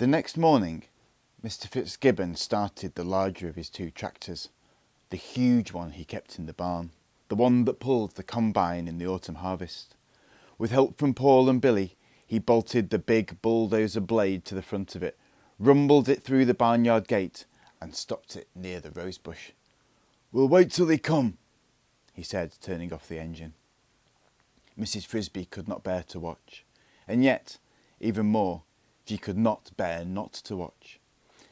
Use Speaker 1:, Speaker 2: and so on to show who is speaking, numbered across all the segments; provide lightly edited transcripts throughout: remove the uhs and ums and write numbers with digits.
Speaker 1: The next morning, Mr. Fitzgibbon started the larger of his two tractors, the huge one he kept in the barn, the one that pulled the combine in the autumn harvest. With help from Paul and Billy, he bolted the big bulldozer blade to the front of it, rumbled it through the barnyard gate, and stopped it near the rosebush. "We'll wait till they come," he said, turning off the engine. Mrs. Frisby could not bear to watch, and yet, even more, she could not bear not to watch.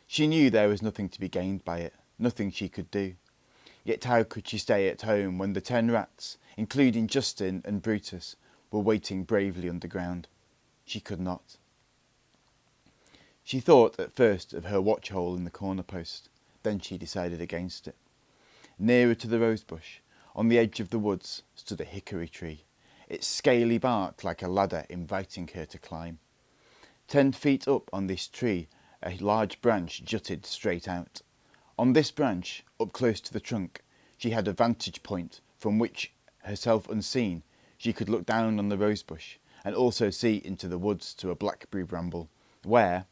Speaker 1: She knew there was nothing to be gained by it, nothing she could do. Yet how could she stay at home when the 10 rats, including Justin and Brutus, were waiting bravely underground? She could not. She thought at first of her watch hole in the corner post, then she decided against it. Nearer to the rosebush, on the edge of the woods, stood a hickory tree, its scaly bark like a ladder inviting her to climb. 10 feet up on this tree, a large branch jutted straight out. On this branch, up close to the trunk, she had a vantage point from which, herself unseen, she could look down on the rosebush and also see into the woods to a blackberry bramble, where,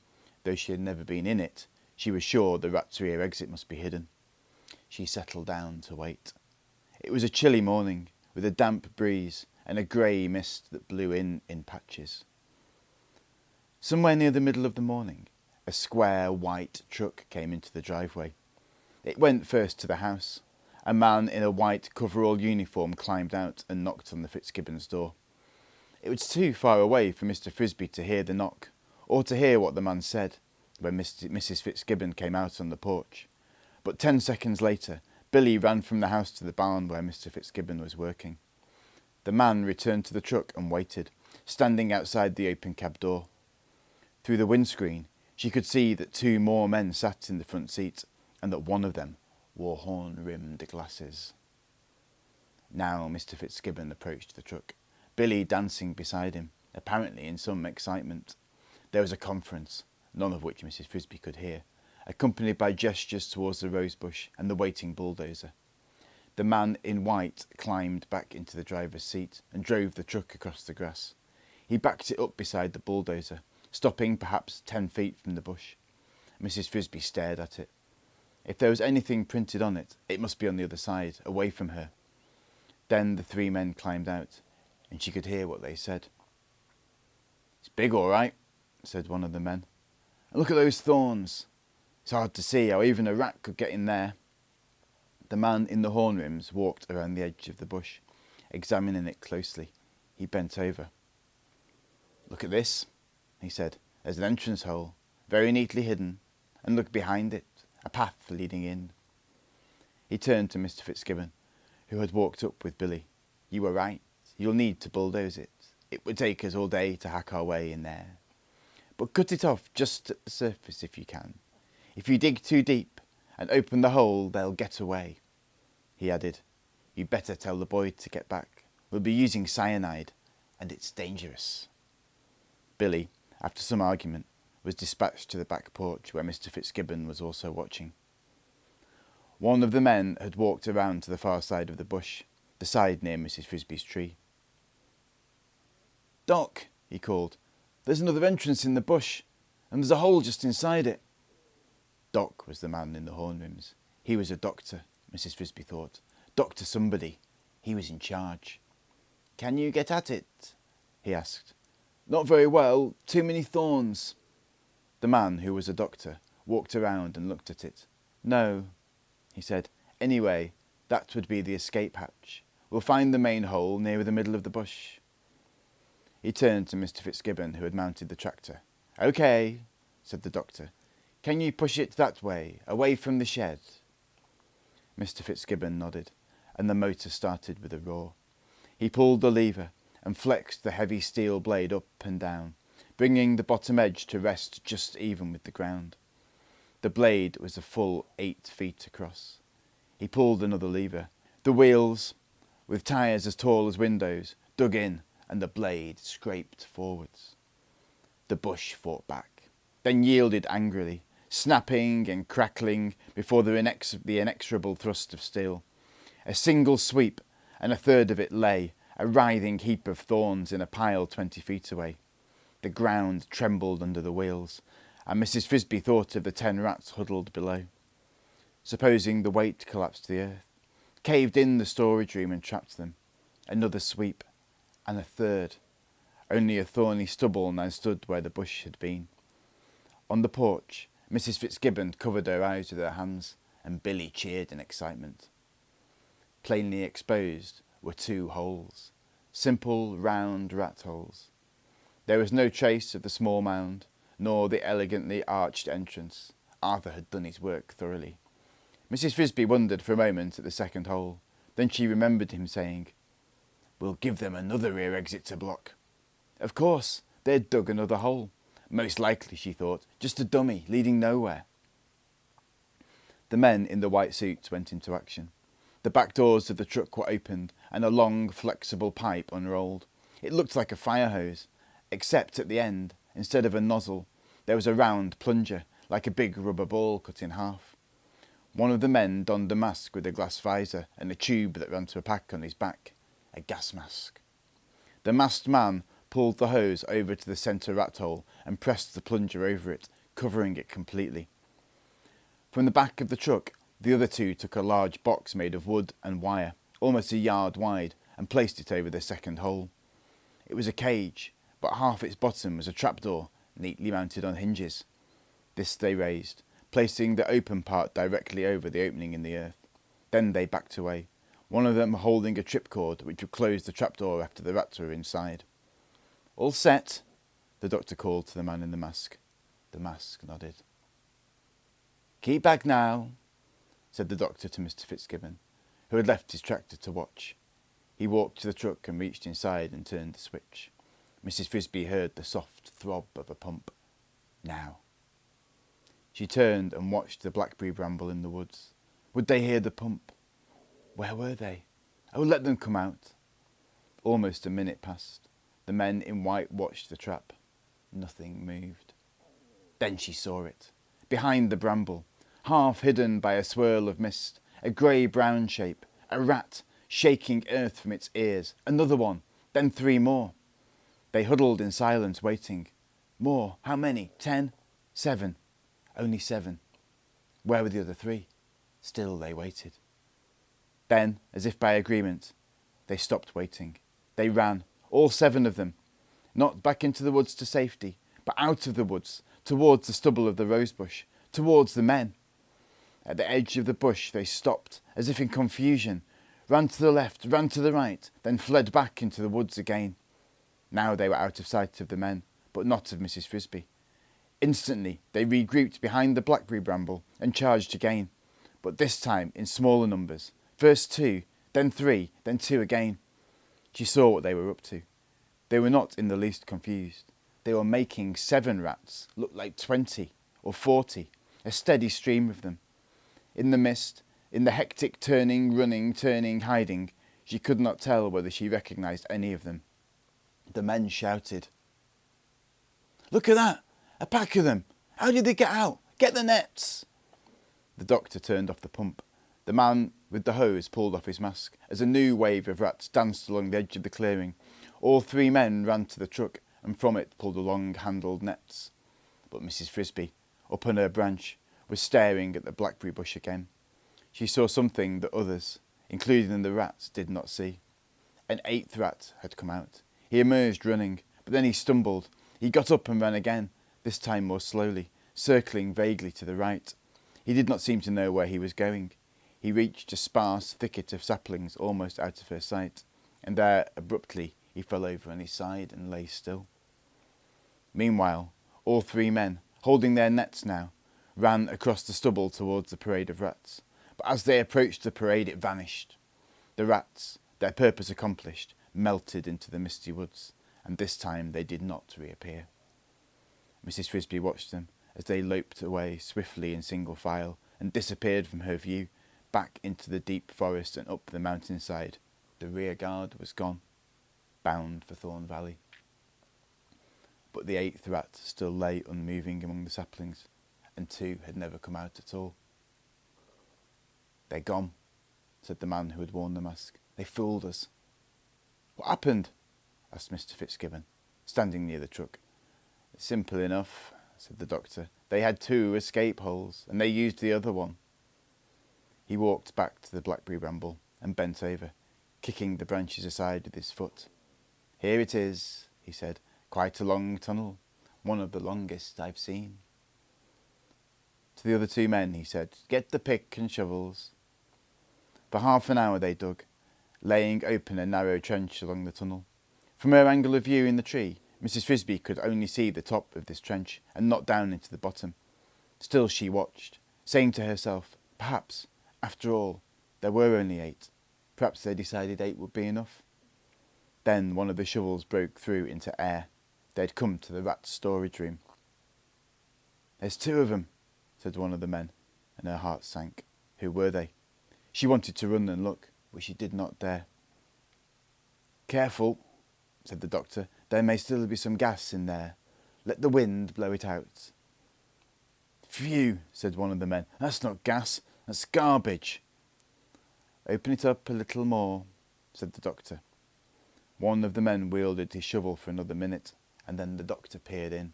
Speaker 1: though she had never been in it, she was sure the rat's rear exit must be hidden. She settled down to wait. It was a chilly morning, with a damp breeze and a grey mist that blew in patches. Somewhere near the middle of the morning, a square white truck came into the driveway. It went first to the house. A man in a white coverall uniform climbed out and knocked on the Fitzgibbons' door. It was too far away for Mr. Frisby to hear the knock, or to hear what the man said, when Mrs. Fitzgibbon came out on the porch. But 10 seconds later, Billy ran from the house to the barn where Mr. Fitzgibbon was working. The man returned to the truck and waited, standing outside the open cab door. Through the windscreen, she could see that 2 more men sat in the front seat, and that one of them wore horn-rimmed glasses. Now Mr. Fitzgibbon approached the truck, Billy dancing beside him, apparently in some excitement. There was a conference, none of which Mrs. Frisby could hear, accompanied by gestures towards the rosebush and the waiting bulldozer. The man in white climbed back into the driver's seat and drove the truck across the grass. He backed it up beside the bulldozer, stopping perhaps 10 feet from the bush. Mrs. Frisby stared at it. If there was anything printed on it, it must be on the other side, away from her. Then the 3 men climbed out, and she could hear what they said. "It's big, all right," said one of the men. "And look at those thorns. It's hard to see how even a rat could get in there." The man in the horn rims walked around the edge of the bush, examining it closely. He bent over. "Look at this," he said. "There's an entrance hole, very neatly hidden, and look behind it, a path leading in." He turned to Mr. Fitzgibbon, who had walked up with Billy. "You were right. You'll need to bulldoze it. It would take us all day to hack our way in there. But cut it off just at the surface if you can. If you dig too deep and open the hole, they'll get away." He added, "You'd better tell the boy to get back. We'll be using cyanide, and it's dangerous." Billy, after some argument, was dispatched to the back porch where Mr. Fitzgibbon was also watching. One of the men had walked around to the far side of the bush, the side near Mrs. Frisby's tree. "Doc," he called, "there's another entrance in the bush, and there's a hole just inside it." Doc was the man in the horn rims. He was a doctor, Mrs. Frisby thought. Doctor somebody. He was in charge. "Can you get at it?" he asked. "Not very well. Too many thorns." The man, who was a doctor, walked around and looked at it. "No," he said. "Anyway, that would be the escape hatch. We'll find the main hole near the middle of the bush." He turned to Mr. Fitzgibbon, who had mounted the tractor. "OK," said the doctor. "Can you push it that way, away from the shed?" Mr. Fitzgibbon nodded, and the motor started with a roar. He pulled the lever and flexed the heavy steel blade up and down, bringing the bottom edge to rest just even with the ground. The blade was a full 8 feet across. He pulled another lever. The wheels, with tyres as tall as windows, dug in, and the blade scraped forwards. The bush fought back, then yielded angrily, snapping and crackling before the inexorable thrust of steel. A single sweep, and a third of it lay, a writhing heap of thorns in a pile 20 feet away. The ground trembled under the wheels, and Mrs. Frisby thought of the 10 rats huddled below. Supposing the weight collapsed to the earth, caved in the storage room and trapped them. Another sweep, and a third. Only a thorny stubble now stood where the bush had been. On the porch, Mrs. Fitzgibbon covered her eyes with her hands, and Billy cheered in excitement. Plainly exposed were 2 holes, simple round rat holes. There was no trace of the small mound, nor the elegantly arched entrance. Arthur had done his work thoroughly. Mrs. Frisby wondered for a moment at the second hole. Then she remembered him saying, "We'll give them another rear exit to block." Of course, they'd dug another hole. Most likely, she thought, just a dummy leading nowhere. The men in the white suits went into action. The back doors of the truck were opened and a long, flexible pipe unrolled. It looked like a fire hose, except at the end, instead of a nozzle, there was a round plunger, like a big rubber ball cut in half. One of the men donned a mask with a glass visor and a tube that ran to a pack on his back, a gas mask. The masked man pulled the hose over to the centre rat hole and pressed the plunger over it, covering it completely. From the back of the truck, the other 2 took a large box made of wood and wire, almost a yard wide, and placed it over the second hole. It was a cage, but half its bottom was a trapdoor, neatly mounted on hinges. This they raised, placing the open part directly over the opening in the earth. Then they backed away, one of them holding a tripcord which would close the trapdoor after the rats were inside. "All set?" the doctor called to the man in the mask. The mask nodded. "Keep back now," said the doctor to Mr. Fitzgibbon, who had left his tractor to watch. He walked to the truck and reached inside and turned the switch. Mrs. Frisby heard the soft throb of a pump. Now. She turned and watched the blackberry bramble in the woods. Would they hear the pump? Where were they? Oh, let them come out. Almost a minute passed. The men in white watched the trap. Nothing moved. Then she saw it. Behind the bramble, half hidden by a swirl of mist, a grey-brown shape, a rat, shaking earth from its ears. Another one, then 3 more. They huddled in silence, waiting. More. How many? 10? 7. Only 7. Where were the other 3? Still they waited. Then, as if by agreement, they stopped waiting. They ran, all 7 of them, not back into the woods to safety, but out of the woods, towards the stubble of the rosebush, towards the men. At the edge of the bush they stopped, as if in confusion, ran to the left, ran to the right, then fled back into the woods again. Now they were out of sight of the men, but not of Mrs. Frisby. Instantly they regrouped behind the blackberry bramble and charged again, but this time in smaller numbers. First 2, then 3, then 2 again. She saw what they were up to. They were not in the least confused. They were making 7 rats look like 20 or 40, a steady stream of them. In the mist, in the hectic turning, running, turning, hiding, she could not tell whether she recognised any of them. The men shouted. "Look at that! A pack of them! How did they get out? Get the nets!" The doctor turned off the pump. The man with the hose pulled off his mask as a new wave of rats danced along the edge of the clearing. All 3 men ran to the truck and from it pulled the long-handled nets. But Mrs. Frisby, up on her branch, was staring at the blackberry bush again. She saw something that others, including the rats, did not see. An 8th rat had come out. He emerged running, but then he stumbled. He got up and ran again, this time more slowly, circling vaguely to the right. He did not seem to know where he was going. He reached a sparse thicket of saplings almost out of her sight, and there, abruptly, he fell over on his side and lay still. Meanwhile, all 3 men, holding their nets now, ran across the stubble towards the parade of rats. But as they approached the parade, it vanished. The rats, their purpose accomplished, melted into the misty woods, and this time they did not reappear. Mrs. Frisby watched them as they loped away swiftly in single file and disappeared from her view, back into the deep forest and up the mountainside. The rear guard was gone, bound for Thorn Valley. But the 8th rat still lay unmoving among the saplings, and 2 had never come out at all. "They're gone," said the man who had worn the mask. "They fooled us." "What happened?" asked Mr. Fitzgibbon, standing near the truck. "Simple enough," said the doctor. They had 2 escape holes, and they used the other one. He walked back to the blackberry bramble and bent over, kicking the branches aside with his foot. Here it is, he said. Quite a long tunnel, one of the longest I've seen. To the other 2 men, he said, get the pick and shovels. For half an hour they dug, laying open a narrow trench along the tunnel. From her angle of view in the tree, Mrs. Frisby could only see the top of this trench and not down into the bottom. Still she watched, saying to herself, perhaps, after all, there were only 8. Perhaps they decided 8 would be enough. Then one of the shovels broke through into air. They'd come to the rats' storage room. There's 2 of them, said one of the men, and her heart sank. Who were they? She wanted to run and look, but she did not dare. Careful, said the doctor. There may still be some gas in there. Let the wind blow it out. Phew, said one of the men. That's not gas, that's garbage. Open it up a little more, said the doctor. One of the men wielded his shovel for another minute, and then the doctor peered in.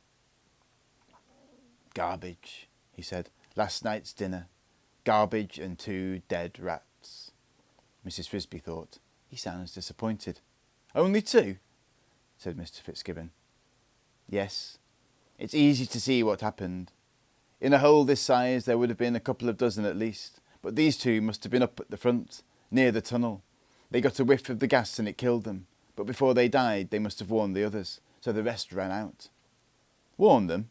Speaker 1: Garbage, he said. Last night's dinner. Garbage and 2 dead rats. Mrs. Frisby thought, he sounds disappointed. Only 2? Said Mr. Fitzgibbon. Yes, it's easy to see what happened. In a hole this size there would have been a couple of dozen at least, but these 2 must have been up at the front, near the tunnel. They got a whiff of the gas and it killed them, but before they died they must have warned the others, so the rest ran out. Warned them?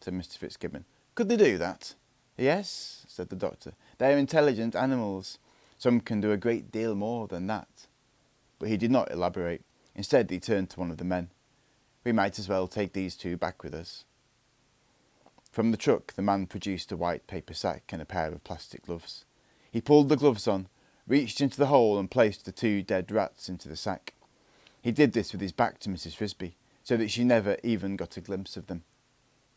Speaker 1: Said Mr. Fitzgibbon. Could they do that? Yes, said the doctor. They're intelligent animals. Some can do a great deal more than that. But he did not elaborate. Instead, he turned to one of the men. We might as well take these 2 back with us. From the truck, the man produced a white paper sack and a pair of plastic gloves. He pulled the gloves on, reached into the hole and placed the 2 dead rats into the sack. He did this with his back to Mrs. Frisby, so that she never even got a glimpse of them.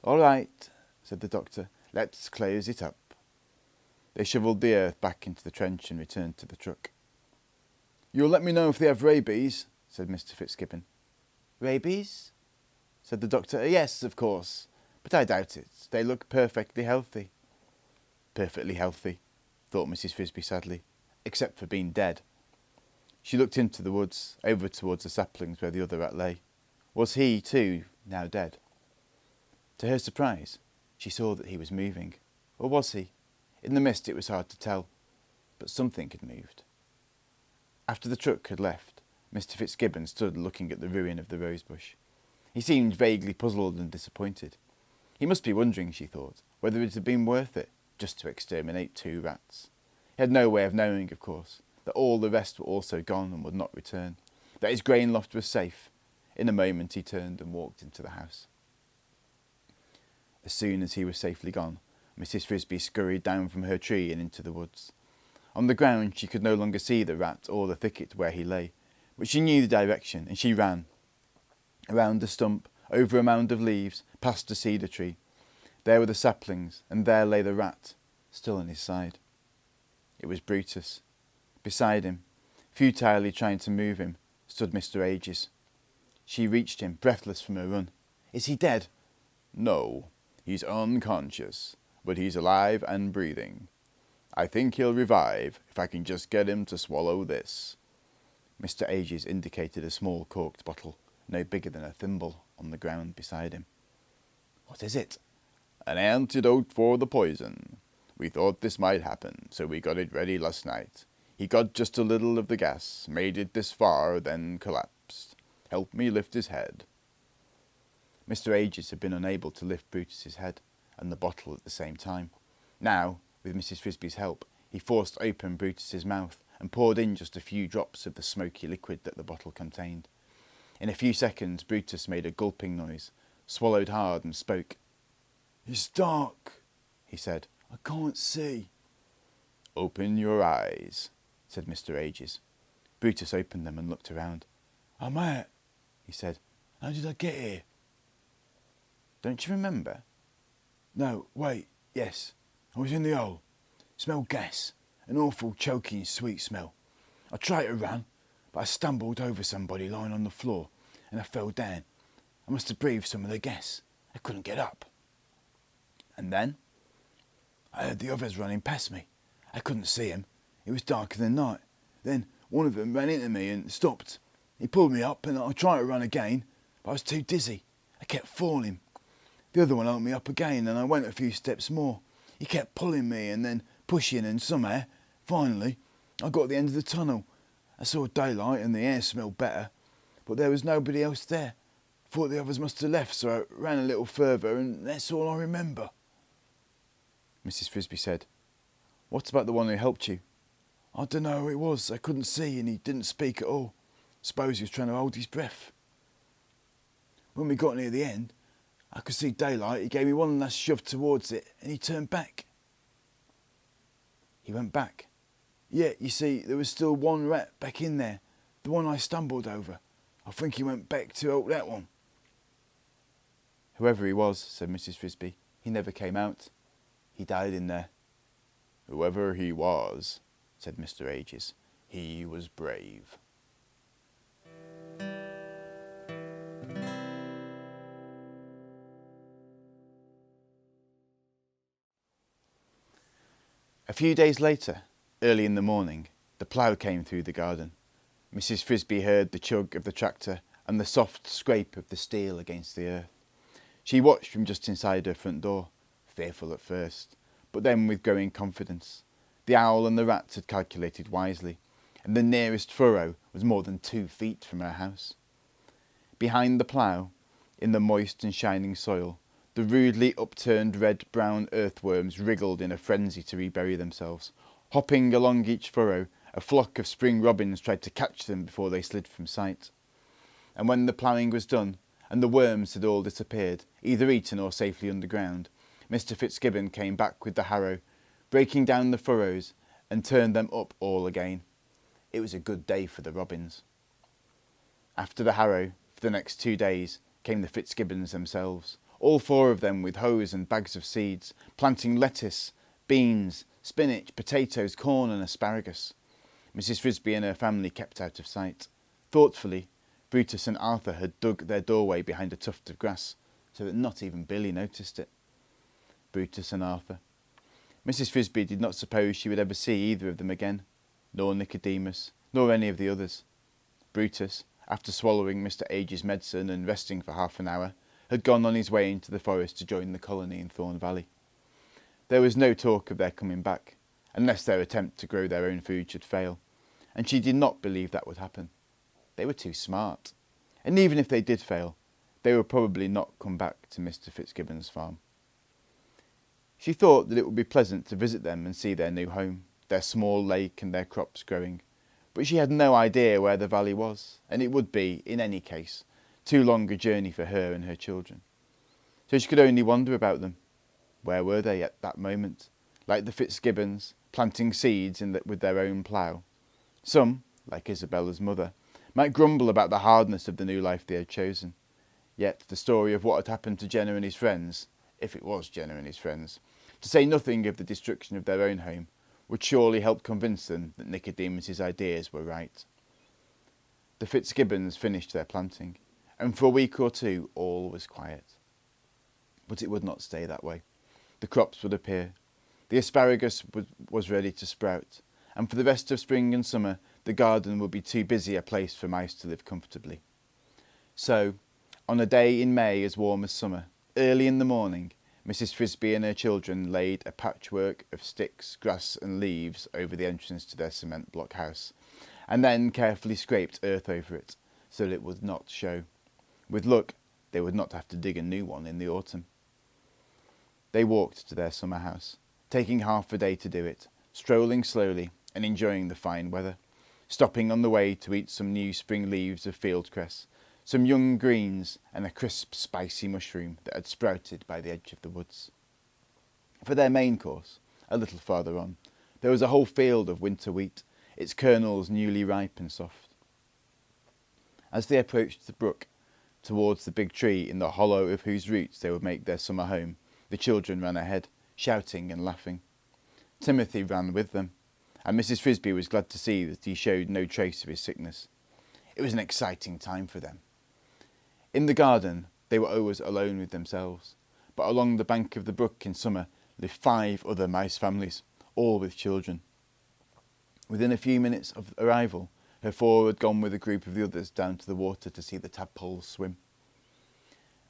Speaker 1: All right, said the doctor. Let's close it up. They shovelled the earth back into the trench and returned to the truck. You'll let me know if they have rabies, said Mr. Fitzgibbon. Rabies? Said the doctor. Yes, of course, but I doubt it. They look perfectly healthy. Perfectly healthy, thought Mrs. Frisby sadly, except for being dead. She looked into the woods, over towards the saplings where the other rat lay. Was he, too, now dead? To her surprise, she saw that he was moving. Or was he? In the mist it was hard to tell, but something had moved. After the truck had left, Mr. Fitzgibbon stood looking at the ruin of the rosebush. He seemed vaguely puzzled and disappointed. He must be wondering, she thought, whether it had been worth it, just to exterminate 2 rats. He had no way of knowing, of course, that all the rest were also gone and would not return, that his grain loft was safe. In a moment he turned and walked into the house. As soon as he was safely gone, Mrs. Frisby scurried down from her tree and into the woods. On the ground she could no longer see the rat or the thicket where he lay, but she knew the direction, and she ran. Around a stump, over a mound of leaves, past a cedar tree. There were the saplings, and there lay the rat, still on his side. It was Brutus. Beside him, futilely trying to move him, stood Mr. Ages. She reached him, breathless from her run. Is he dead? No, he's unconscious, but he's alive and breathing. I think he'll revive if I can just get him to swallow this. Mr. Ages indicated a small corked bottle, no bigger than a thimble, on the ground beside him. What is it? An antidote for the poison. We thought this might happen, so we got it ready last night. He got just a little of the gas, made it this far, then collapsed. Help me lift his head. Mr. Ages had been unable to lift Brutus's head and the bottle at the same time. Now, with Mrs. Frisby's help, he forced open Brutus's mouth and poured in just a few drops of the smoky liquid that the bottle contained. In a few seconds, Brutus made a gulping noise, swallowed hard and spoke. It's dark, he said. I can't see. Open your eyes, said Mr. Ages. Brutus opened them and looked around. I'm out, he said. How did I get here? Don't you remember? No, wait, yes. I was in the hole. Smelled gas. An awful choking sweet smell. I tried to run, but I stumbled over somebody lying on the floor and I fell down. I must have breathed some of the gas. I couldn't get up. And then? I heard the others running past me. I couldn't see him. It was darker than night. Then one of them ran into me and stopped. He pulled me up and I tried to run again, but I was too dizzy. I kept falling. The other one helped me up again and I went a few steps more. He kept pulling me and then pushing, and somehow, finally, I got to the end of the tunnel. I saw daylight and the air smelled better, but there was nobody else there. Thought the others must have left, so I ran a little further and that's all I remember. Mrs. Frisby said, What about the one who helped you? I don't know who it was. I couldn't see and he didn't speak at all. Suppose he was trying to hold his breath. When we got near the end, I could see daylight. He gave me one last shove towards it and he turned back. He went back. Yeah, you see, there was still one rat back in there, the one I stumbled over. I think he went back to help that one. Whoever he was, said Mrs. Frisby, he never came out. He died in there. Whoever he was, said Mr. Ages, he was brave. A few days later, early in the morning, the plough came through the garden. Mrs. Frisby heard the chug of the tractor and the soft scrape of the steel against the earth. She watched from just inside her front door, fearful at first, but then with growing confidence. The owl and the rats had calculated wisely, and the nearest furrow was more than 2 feet from her house. Behind the plough, in the moist and shining soil, the rudely upturned red-brown earthworms wriggled in a frenzy to rebury themselves. Hopping along each furrow, a flock of spring robins tried to catch them before they slid from sight. And when the ploughing was done, and the worms had all disappeared, either eaten or safely underground, Mr. Fitzgibbon came back with the harrow, breaking down the furrows, and turned them up all again. It was a good day for the robins. After the harrow, for the next 2 days, came the Fitzgibbons themselves, all 4 of them with hoes and bags of seeds, planting lettuce, beans, spinach, potatoes, corn and asparagus. Mrs. Frisby and her family kept out of sight. Thoughtfully, Brutus and Arthur had dug their doorway behind a tuft of grass, so that not even Billy noticed it. Brutus and Arthur. Mrs. Frisby did not suppose she would ever see either of them again, nor Nicodemus, nor any of the others. Brutus, after swallowing Mr. Age's medicine and resting for half an hour, had gone on his way into the forest to join the colony in Thorn Valley. There was no talk of their coming back, unless their attempt to grow their own food should fail, and she did not believe that would happen. They were too smart, and even if they did fail, they would probably not come back to Mr. Fitzgibbon's farm. She thought that it would be pleasant to visit them and see their new home, their small lake and their crops growing, but she had no idea where the valley was, and it would be, in any case, too long a journey for her and her children. So she could only wonder about them. Where were they at that moment? Like the Fitzgibbons, planting seeds with their own plough. Some, like Isabella's mother, might grumble about the hardness of the new life they had chosen. Yet the story of what had happened to Jenner and his friends, if it was Jenner and his friends, to say nothing of the destruction of their own home, would surely help convince them that Nicodemus's ideas were right. The Fitzgibbons finished their planting, and for a week or 2 all was quiet. But it would not stay that way. The crops would appear. The asparagus was ready to sprout, and for the rest of spring and summer the garden would be too busy a place for mice to live comfortably. So, on a day in May as warm as summer, early in the morning, Mrs. Frisby and her children laid a patchwork of sticks, grass and leaves over the entrance to their cement block house, and then carefully scraped earth over it, so that it would not show. With luck, they would not have to dig a new one in the autumn. They walked to their summer house, taking half a day to do it, strolling slowly and enjoying the fine weather, stopping on the way to eat some new spring leaves of field cress, some young greens and a crisp, spicy mushroom that had sprouted by the edge of the woods. For their main course, a little farther on, there was a whole field of winter wheat, its kernels newly ripe and soft. As they approached the brook, towards the big tree in the hollow of whose roots they would make their summer home, the children ran ahead, shouting and laughing. Timothy ran with them, and Mrs. Frisby was glad to see that he showed no trace of his sickness. It was an exciting time for them. In the garden, they were always alone with themselves, but along the bank of the brook in summer lived 5 other mice families, all with children. Within a few minutes of arrival, her 4 had gone with a group of the others down to the water to see the tadpoles swim.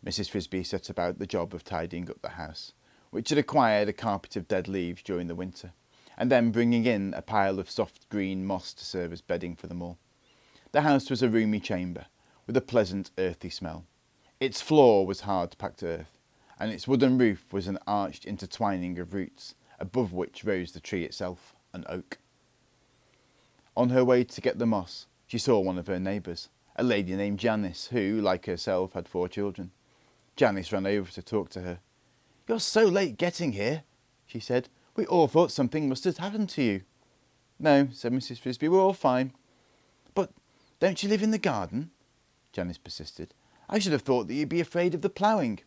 Speaker 1: Mrs. Frisby set about the job of tidying up the house, which had acquired a carpet of dead leaves during the winter, and then bringing in a pile of soft green moss to serve as bedding for them all. The house was a roomy chamber, with a pleasant earthy smell. Its floor was hard-packed earth, and its wooden roof was an arched intertwining of roots, above which rose the tree itself, an oak. On her way to get the moss, she saw one of her neighbours, a lady named Janice, who, like herself, had 4 children. Janice ran over to talk to her. "You're so late getting here," she said. "We all thought something must have happened to you." "No," said Mrs. Frisby, "we're all fine." "But don't you live in the garden?" Janice persisted. "I should have thought that you'd be afraid of the ploughing."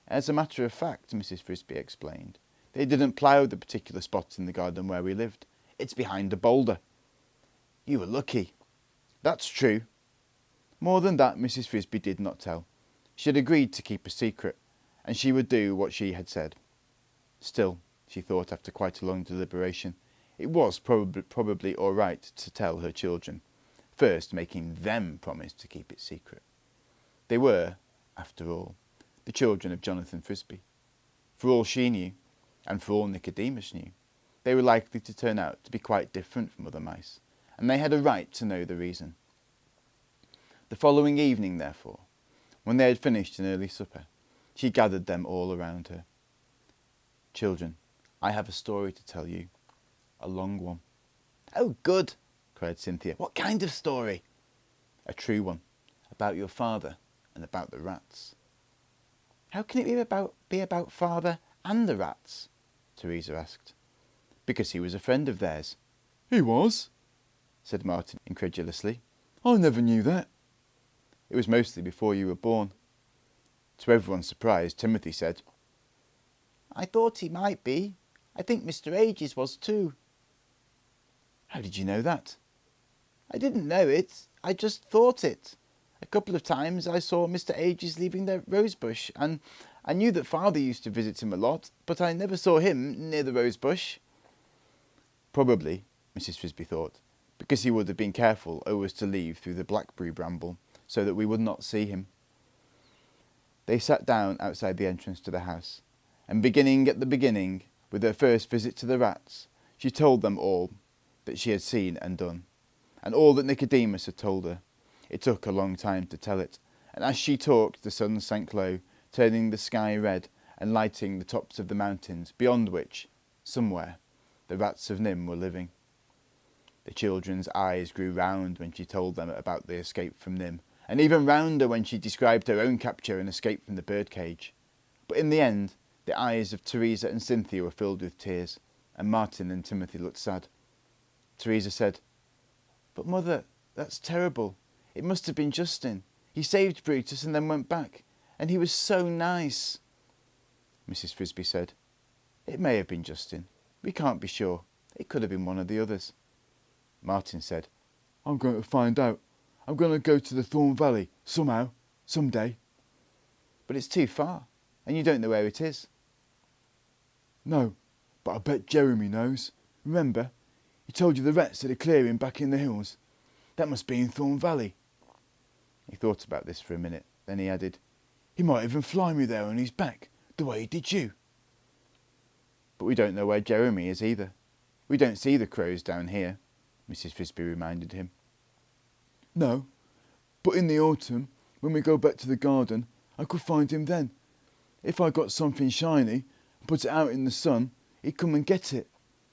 Speaker 1: "As a matter of fact," Mrs. Frisby explained, "they didn't plough the particular spot in the garden where we lived. It's behind a boulder." "You were lucky." "That's true." More than that Mrs. Frisby did not tell. She had agreed to keep a secret, and she would do what she had said. Still, she thought after quite a long deliberation, it was probably all right to tell her children, first making them promise to keep it secret. They were, after all, the children of Jonathan Frisby. For all she knew, and for all Nicodemus knew, they were likely to turn out to be quite different from other mice, and they had a right to know the reason. The following evening, therefore, when they had finished an early supper, she gathered them all around her. "Children, I have a story to tell you, a long one." "Oh, good," cried Cynthia. "What kind of story?" "A true one, about your father and about the rats." "How can it be about father and the rats?" Teresa asked. "Because he was a friend of theirs." "He was?" said Martin incredulously. "I never knew that." "It was mostly before you were born." To everyone's surprise, Timothy said, "I thought he might be. I think Mr. Ages was too." "How did you know that?" "I didn't know it. I just thought it. A couple of times I saw Mr. Ages leaving the rosebush, and I knew that father used to visit him a lot, but I never saw him near the rosebush." Probably, Mrs. Frisby thought, because he would have been careful always to leave through the blackberry bramble, so that we would not see him. They sat down outside the entrance to the house, and beginning at the beginning, with her first visit to the rats, she told them all that she had seen and done, and all that Nicodemus had told her. It took a long time to tell it, and as she talked the sun sank low, turning the sky red and lighting the tops of the mountains, beyond which, somewhere, the rats of NIMH were living. The children's eyes grew round when she told them about the escape from NIMH, and even rounder when she described her own capture and escape from the birdcage. But in the end, the eyes of Teresa and Cynthia were filled with tears, and Martin and Timothy looked sad. Teresa said, "But mother, that's terrible. It must have been Justin. He saved Brutus and then went back, and he was so nice." Mrs. Frisby said, "It may have been Justin. We can't be sure. It could have been one of the others." Martin said, "I'm going to find out. I'm going to go to the Thorn Valley, somehow, someday." "But it's too far, and you don't know where it is." "No, but I bet Jeremy knows. Remember, he told you the rats had a clearing back in the hills. That must be in Thorn Valley." He thought about this for a minute, then he added, "He might even fly me there on his back, the way he did you." "But we don't know where Jeremy is either. We don't see the crows down here," Mrs. Frisby reminded him. "No, but in the autumn, when we go back to the garden, I could find him then. If I got something shiny and put it out in the sun, he'd come and get it."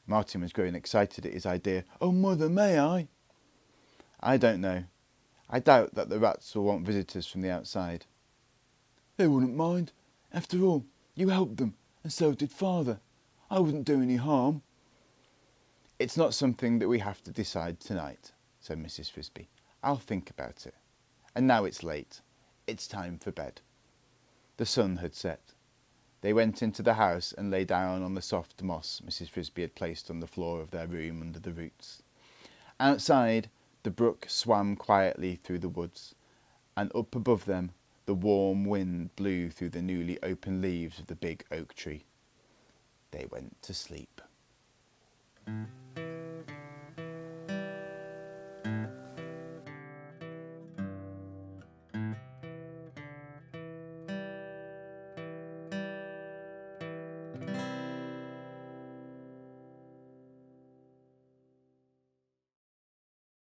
Speaker 1: Martin was growing excited at his idea. "Oh, mother, may I?" "I don't know. I doubt that the rats will want visitors from the outside." "They wouldn't mind. After all, you helped them, and so did father. I wouldn't do any harm." "It's not something that we have to decide tonight," said Mrs. Frisby. "I'll think about it. And now it's late. It's time for bed." The sun had set. They went into the house and lay down on the soft moss Mrs. Frisby had placed on the floor of their room under the roots. Outside, the brook swam quietly through the woods, and up above them, The warm wind blew through the newly open leaves of the big oak tree. They went to sleep.